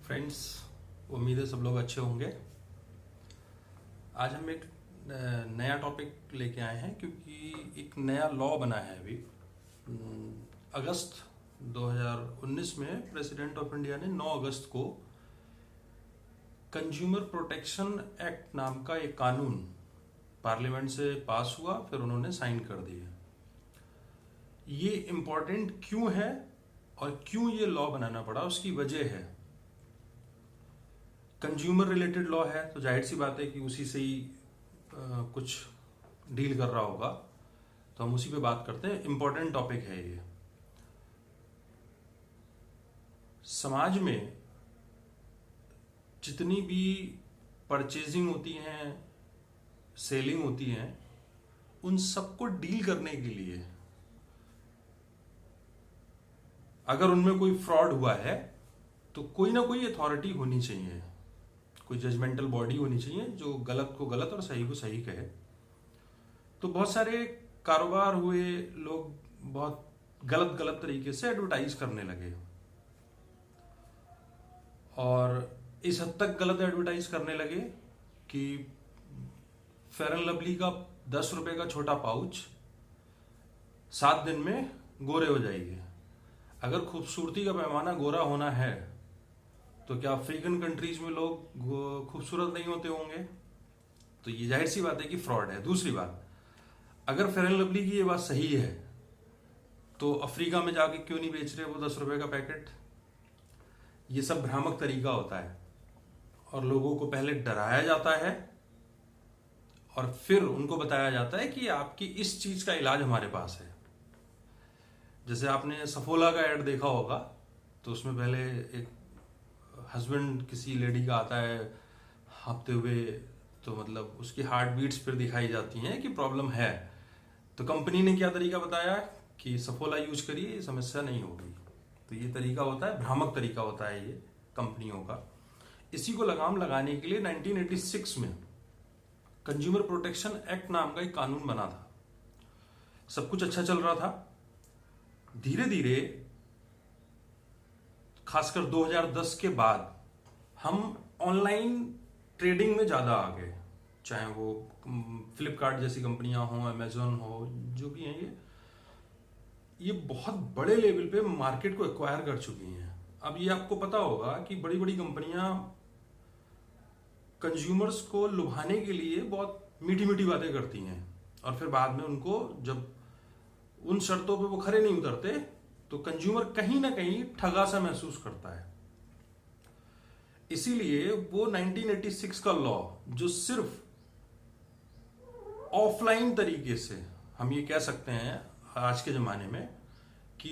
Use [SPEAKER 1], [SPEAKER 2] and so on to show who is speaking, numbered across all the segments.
[SPEAKER 1] Friends, उम्मीद है सब लोग अच्छे होंगे। आज हम एक नया टॉपिक लेके आए हैं क्योंकि एक नया लॉ बना है अभी अगस्त 2019 में प्रेसिडेंट ऑफ इंडिया ने 9 अगस्त को कंज्यूमर प्रोटेक्शन एक्ट नाम का एक कानून पार्लियामेंट से पास हुआ, फिर उन्होंने साइन कर दिया। ये इम्पोर्टेंट क्यों है और क्यों ये लॉ बनाना पड़ा, उसकी वजह है कंज्यूमर रिलेटेड लॉ है, तो जाहिर सी बात है कि उसी से ही कुछ डील कर रहा होगा, तो हम उसी पे बात करते हैं। इम्पोर्टेंट टॉपिक है ये। समाज में जितनी भी परचेजिंग होती हैं, सेलिंग होती हैं, उन सबको डील करने के लिए अगर उनमें कोई फ्रॉड हुआ है तो कोई ना कोई अथॉरिटी होनी चाहिए, कोई जजमेंटल बॉडी होनी चाहिए जो गलत को गलत और सही को सही कहे। तो बहुत सारे कारोबार हुए, लोग बहुत गलत गलत तरीके से एडवर्टाइज करने लगे और इस हद तक गलत एडवर्टाइज करने लगे कि फेयर एंड लवली का 10 रुपए का छोटा पाउच 7 दिन में गोरे हो जाएंगे। अगर खूबसूरती का पैमाना गोरा होना है तो क्या अफ्रीकन कंट्रीज में लोग खूबसूरत नहीं होते होंगे? तो ये जाहिर सी बात है कि फ्रॉड है। दूसरी बात, अगर फेयर एंड लवली की ये बात सही है तो अफ्रीका में जाके क्यों नहीं बेच रहे वो 10 रुपए का पैकेट? ये सब भ्रामक तरीका होता है और लोगों को पहले डराया जाता है और फिर उनको बताया जाता है कि आपकी इस चीज का इलाज हमारे पास है। जैसे आपने सफोला का ऐड देखा होगा, तो उसमें पहले एक हस्बैंड किसी लेडी का आता है हाँफते हुए, तो मतलब उसकी हार्ट बीट्स फिर दिखाई जाती हैं कि प्रॉब्लम है। तो कंपनी ने क्या तरीका बताया कि सफोला यूज करिए, ये समस्या नहीं होगी। तो ये तरीका होता है, भ्रामक तरीका होता है ये कंपनियों का। इसी को लगाम लगाने के लिए 1986 में कंज्यूमर प्रोटेक्शन एक्ट नाम का एक कानून बना था। सब कुछ अच्छा चल रहा था। धीरे धीरे खासकर 2010 के बाद हम ऑनलाइन ट्रेडिंग में ज्यादा आ गए, चाहे वो फ्लिपकार्ट जैसी कंपनियां हों, अमेजोन हो, जो भी हैं, ये बहुत बड़े लेवल पे मार्केट को एक्वायर कर चुकी हैं। अब ये आपको पता होगा कि बड़ी बड़ी कंपनियां कंज्यूमर्स को लुभाने के लिए बहुत मीठी मीठी बातें करती हैं और फिर बाद में उनको जब उन शर्तों पे वो खरे नहीं उतरते तो कंज्यूमर कहीं ना कहीं ठगा सा महसूस करता है। इसीलिए वो 1986 का लॉ, जो सिर्फ ऑफलाइन तरीके से, हम ये कह सकते हैं आज के जमाने में कि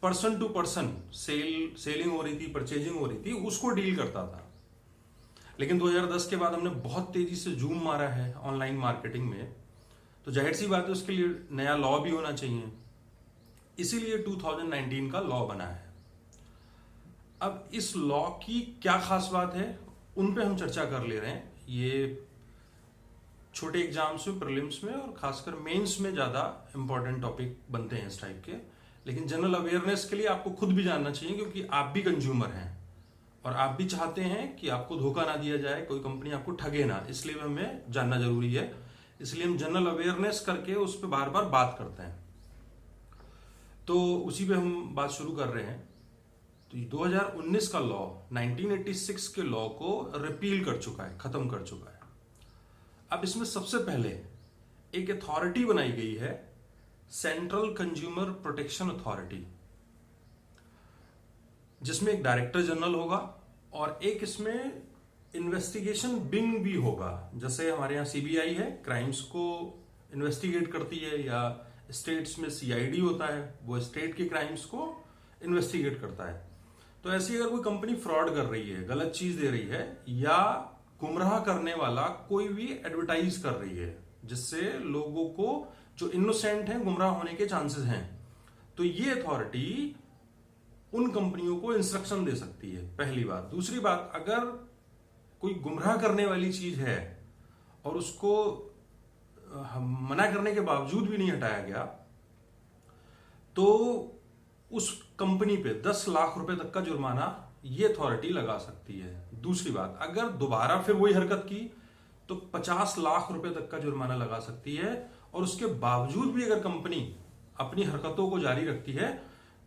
[SPEAKER 1] पर्सन टू पर्सन सेलिंग हो रही थी, परचेजिंग हो रही थी, उसको डील करता था। लेकिन 2010 के बाद हमने बहुत तेजी से जूम मारा है ऑनलाइन मार्केटिंग में, तो जाहिर सी बात है उसके लिए नया लॉ भी होना चाहिए। इसीलिए 2019 का लॉ बना है। अब इस लॉ की क्या खास बात है, उन पे हम चर्चा कर ले रहे हैं। ये छोटे एग्जाम्स में, प्रीलिम्स में और खासकर मेंस में ज्यादा इंपॉर्टेंट टॉपिक बनते हैं इस टाइप के। लेकिन जनरल अवेयरनेस के लिए आपको खुद भी जानना चाहिए, क्योंकि आप भी कंज्यूमर हैं और आप भी चाहते हैं कि आपको धोखा ना दिया जाए, कोई कंपनी आपको ठगे ना, इसलिए हमें जानना जरूरी है। इसलिए हम जनरल अवेयरनेस करके उस पर बार बार बात करते हैं। तो उसी पे हम बात शुरू कर रहे हैं। तो 2019 का लॉ 1986 के लॉ को रिपील कर चुका है, खत्म कर चुका है। अब इसमें सबसे पहले एक अथॉरिटी बनाई गई है, सेंट्रल कंज्यूमर प्रोटेक्शन अथॉरिटी, जिसमें एक डायरेक्टर जनरल होगा और एक इसमें इन्वेस्टिगेशन विंग भी होगा। जैसे हमारे यहाँ सीबीआई है, क्राइम्स को इन्वेस्टिगेट करती है, या स्टेट्स में सीआईडी होता है, वो स्टेट के क्राइम्स को इन्वेस्टिगेट करता है। तो ऐसी अगर कोई कंपनी फ्रॉड कर रही है, गलत चीज दे रही है, या गुमराह करने वाला कोई भी एडवर्टाइज कर रही है जिससे लोगों को जो इनोसेंट हैं गुमराह होने के चांसेस हैं, तो ये अथॉरिटी उन कंपनियों को इंस्ट्रक्शन दे सकती है, पहली बात। दूसरी बात, अगर कोई गुमराह करने वाली चीज है और उसको मना करने के बावजूद भी नहीं हटाया गया, तो उस कंपनी पे 10 लाख रुपए तक का जुर्माना ये अथॉरिटी लगा सकती है। दूसरी बात, अगर दोबारा फिर वही हरकत की तो 50 लाख रुपए तक का जुर्माना लगा सकती है, और उसके बावजूद भी अगर कंपनी अपनी हरकतों को जारी रखती है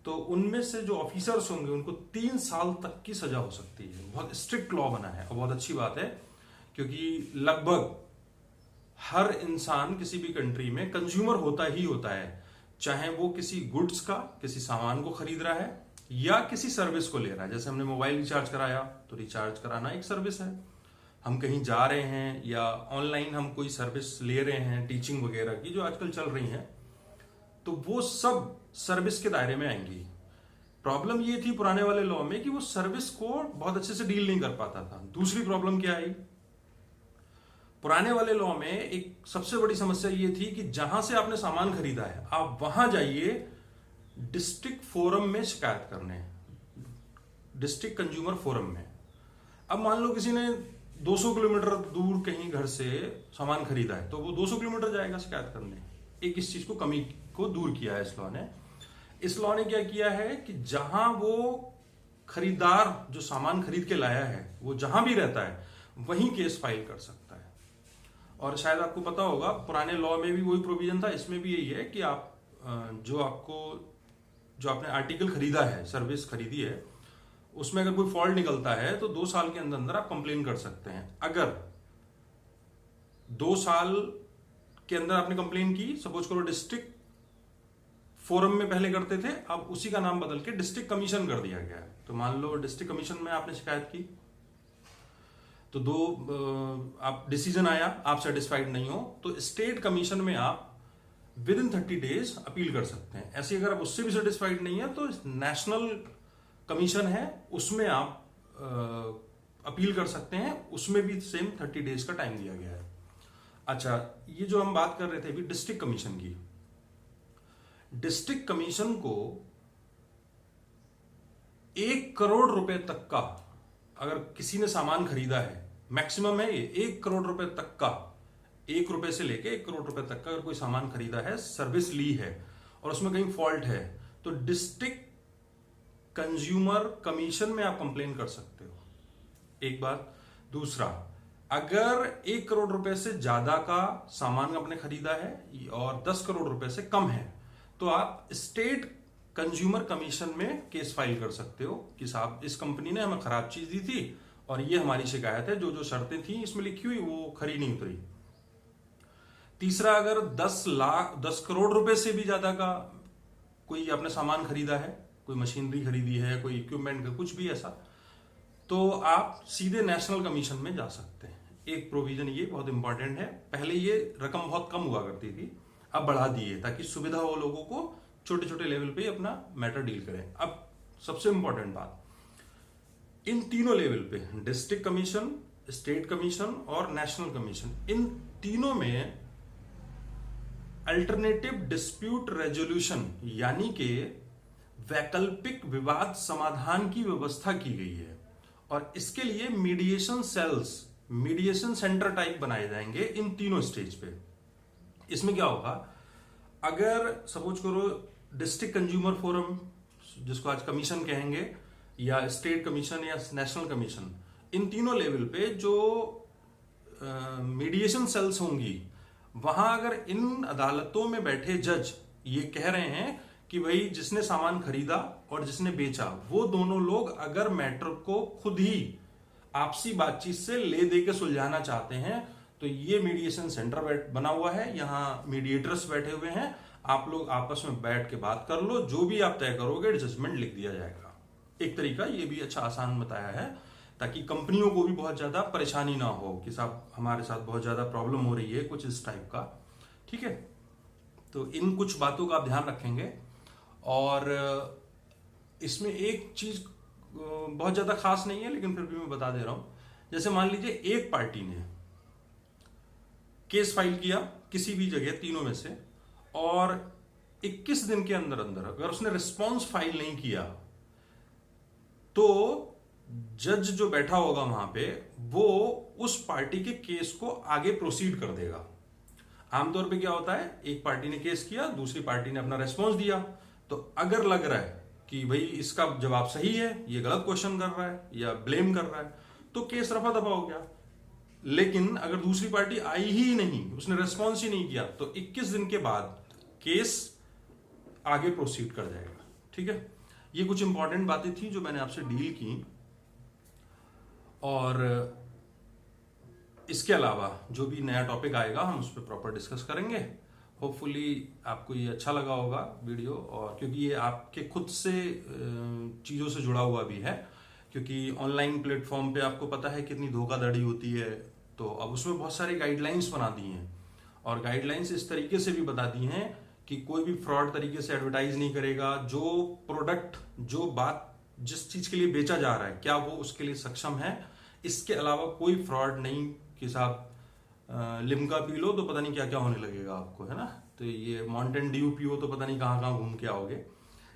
[SPEAKER 1] तो उनमें से जो ऑफिसर्स होंगे उनको 3 साल तक की सजा हो सकती है। बहुत स्ट्रिक्ट लॉ बना है और बहुत अच्छी बात है, क्योंकि लगभग हर इंसान किसी भी कंट्री में कंज्यूमर होता ही होता है, चाहे वो किसी गुड्स का, किसी सामान को खरीद रहा है या किसी सर्विस को ले रहा है। जैसे हमने मोबाइल रिचार्ज कराया तो रिचार्ज कराना एक सर्विस है, हम कहीं जा रहे हैं या ऑनलाइन हम कोई सर्विस ले रहे हैं टीचिंग वगैरह की जो आजकल चल रही हैं, तो वो सब सर्विस के दायरे में आएंगी। प्रॉब्लम ये थी पुराने वाले लॉ में कि वो सर्विस को बहुत अच्छे से डील नहीं कर पाता था। दूसरी प्रॉब्लम क्या आई, पुराने वाले लॉ में एक सबसे बड़ी समस्या ये थी कि जहां से आपने सामान खरीदा है आप वहां जाइए डिस्ट्रिक्ट फोरम में शिकायत करने, डिस्ट्रिक्ट कंज्यूमर फोरम में। अब मान लो किसी ने 200 किलोमीटर दूर कहीं घर से सामान खरीदा है तो वो 200 किलोमीटर जाएगा शिकायत करने। एक इस चीज को कमी को दूर किया है इस लॉ ने। इस लॉ ने क्या किया है कि जहां वो खरीदार जो सामान खरीद के लाया है वो जहां भी रहता है वहीं केस फाइल कर सकता है। और शायद आपको पता होगा पुराने लॉ में भी वही प्रोविजन था, इसमें भी यही है कि आप जो आपने आर्टिकल खरीदा है, सर्विस खरीदी है, उसमें अगर कोई फॉल्ट निकलता है तो 2 साल के अंदर अंदर आप कंप्लेन कर सकते हैं। अगर 2 साल के अंदर आपने कंप्लेन की, सपोज करो डिस्ट्रिक्ट फोरम में पहले करते थे, अब उसी का नाम बदल के डिस्ट्रिक्ट कमीशन कर दिया गया है, तो मान लो डिस्ट्रिक्ट कमीशन में आपने शिकायत की तो आप डिसीजन आया, आप सेटिस्फाइड नहीं हो तो स्टेट कमीशन में आप विद इन 30 डेज अपील कर सकते हैं। ऐसे अगर आप उससे भी सेटिस्फाइड नहीं है तो नेशनल कमीशन है उसमें आप अपील कर सकते हैं, उसमें भी सेम 30 डेज का टाइम दिया गया है। अच्छा, ये जो हम बात कर रहे थे अभी डिस्ट्रिक्ट कमीशन की, डिस्ट्रिक्ट कमीशन को 1 करोड़ रुपए तक का अगर किसी ने सामान खरीदा है, मैक्सिमम है ये 1 करोड़ रुपए तक का, 1 रुपए से लेके 1 करोड़ रुपए तक का अगर कोई सामान खरीदा है, सर्विस ली है और उसमें कहीं फॉल्ट है तो डिस्ट्रिक्ट कंज्यूमर कमीशन में आप कंप्लेन कर सकते हो, एक बात। दूसरा, अगर 1 करोड़ रुपए से ज्यादा का सामान आपने खरीदा है और 10 करोड़ रुपए से कम है तो आप स्टेट कंज्यूमर कमीशन में केस फाइल कर सकते हो कि साहब इस कंपनी ने हमें खराब चीज दी थी और ये हमारी शिकायत है, जो जो शर्तें थी इसमें लिखी हुई वो खरी नहीं उतरी। तीसरा, अगर 10 करोड़ रुपए से भी ज्यादा का कोई आपने सामान खरीदा है, कोई मशीनरी खरीदी है, कोई इक्विपमेंट का कुछ भी ऐसा, तो आप सीधे नेशनल कमीशन में जा सकते हैं। एक प्रोविजन ये बहुत इंपॉर्टेंट है, पहले ये रकम बहुत कम हुआ करती थी, अब बढ़ा दी है ताकि सुविधा हो लोगों को छोटे छोटे लेवल पे अपना मैटर डील करें। अब सबसे इंपॉर्टेंट बात, इन तीनों लेवल पे डिस्ट्रिक्ट कमीशन, स्टेट कमीशन और नेशनल कमीशन, इन तीनों में अल्टरनेटिव डिस्प्यूट रेजोल्यूशन यानी कि वैकल्पिक विवाद समाधान की व्यवस्था की गई है और इसके लिए mediation cells, mediation centre type बनाए जाएंगे इन तीनों स्टेज पे। इसमें क्या होगा, अगर सपोज करो डिस्ट्रिक्ट कंज्यूमर फोरम, जिसको आज कमीशन कहेंगे, या स्टेट कमीशन या नेशनल कमीशन, इन तीनों लेवल पे जो मीडिएशन सेल्स होंगी, वहां अगर इन अदालतों में बैठे जज ये कह रहे हैं कि भाई जिसने सामान खरीदा और जिसने बेचा वो दोनों लोग अगर मैटर को खुद ही आपसी बातचीत से ले दे के सुलझाना चाहते हैं तो ये मीडिएशन सेंटर बना हुआ है, यहाँ मीडिएटर्स बैठे हुए हैं, आप लोग आपस में बैठ के बात कर लो, जो भी आप तय करोगे जजमेंट लिख दिया जाएगा। एक तरीका ये भी अच्छा आसान बताया है ताकि कंपनियों को भी बहुत ज्यादा परेशानी ना हो कि साहब हमारे साथ बहुत ज्यादा प्रॉब्लम हो रही है, कुछ इस टाइप का। ठीक है, तो इन कुछ बातों का आप ध्यान रखेंगे। और इसमें एक चीज बहुत ज्यादा खास नहीं है लेकिन फिर भी मैं बता दे रहा हूं, जैसे मान लीजिए एक पार्टी ने केस फाइल किया किसी भी जगह तीनों में से और 21 दिन के अंदर अंदर अगर उसने रिस्पॉन्स फाइल नहीं किया तो जज जो बैठा होगा वहां पे वो उस पार्टी के केस को आगे प्रोसीड कर देगा। आमतौर पे क्या होता है, एक पार्टी ने केस किया, दूसरी पार्टी ने अपना रेस्पॉन्स दिया, तो अगर लग रहा है कि भाई इसका जवाब सही है, ये गलत क्वेश्चन कर रहा है या ब्लेम कर रहा है, तो केस रफा दफा हो गया। लेकिन अगर दूसरी पार्टी आई ही नहीं, उसने रेस्पॉन्स ही नहीं किया, तो 21 दिन के बाद केस आगे प्रोसीड कर जाएगा। ठीक है, ये कुछ इंपॉर्टेंट बातें थी जो मैंने आपसे डील की। और इसके अलावा जो भी नया टॉपिक आएगा हम उस पर प्रॉपर डिस्कस करेंगे। होपफुली आपको ये अच्छा लगा होगा वीडियो, और क्योंकि ये आपके खुद से चीज़ों से जुड़ा हुआ भी है, क्योंकि ऑनलाइन प्लेटफॉर्म पे आपको पता है कितनी धोखाधड़ी होती है। तो अब उसमें बहुत सारी गाइडलाइंस बना दी हैं, और गाइडलाइंस इस तरीके से भी बता दी हैं कि कोई भी फ्रॉड तरीके से एडवर्टाइज नहीं करेगा। जो प्रोडक्ट, जो बात, जिस चीज़ के लिए बेचा जा रहा है, क्या वो उसके लिए सक्षम है, इसके अलावा कोई फ्रॉड नहीं कि साहब लिम्का पी लो तो पता नहीं क्या क्या होने लगेगा आपको, है ना। तो ये माउंटेन ड्यू पियो तो पता नहीं कहाँ कहाँ घूम के आओगे।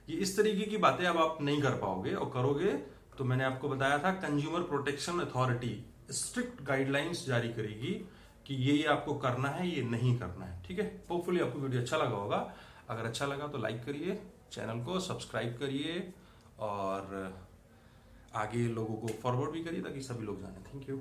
[SPEAKER 1] ये इस तरीके की बातें अब आप नहीं कर पाओगे, और करोगे तो मैंने आपको बताया था consumer protection authority strict guidelines जारी करेगी कि ये आपको करना है, ये नहीं करना है। ठीक है, होपफुली आपको वीडियो अच्छा लगा होगा। अगर अच्छा लगा तो लाइक करिए, चैनल को सब्सक्राइब करिए, और आगे लोगों को फॉरवर्ड भी करिए ताकि सभी लोग जाने। Thank you.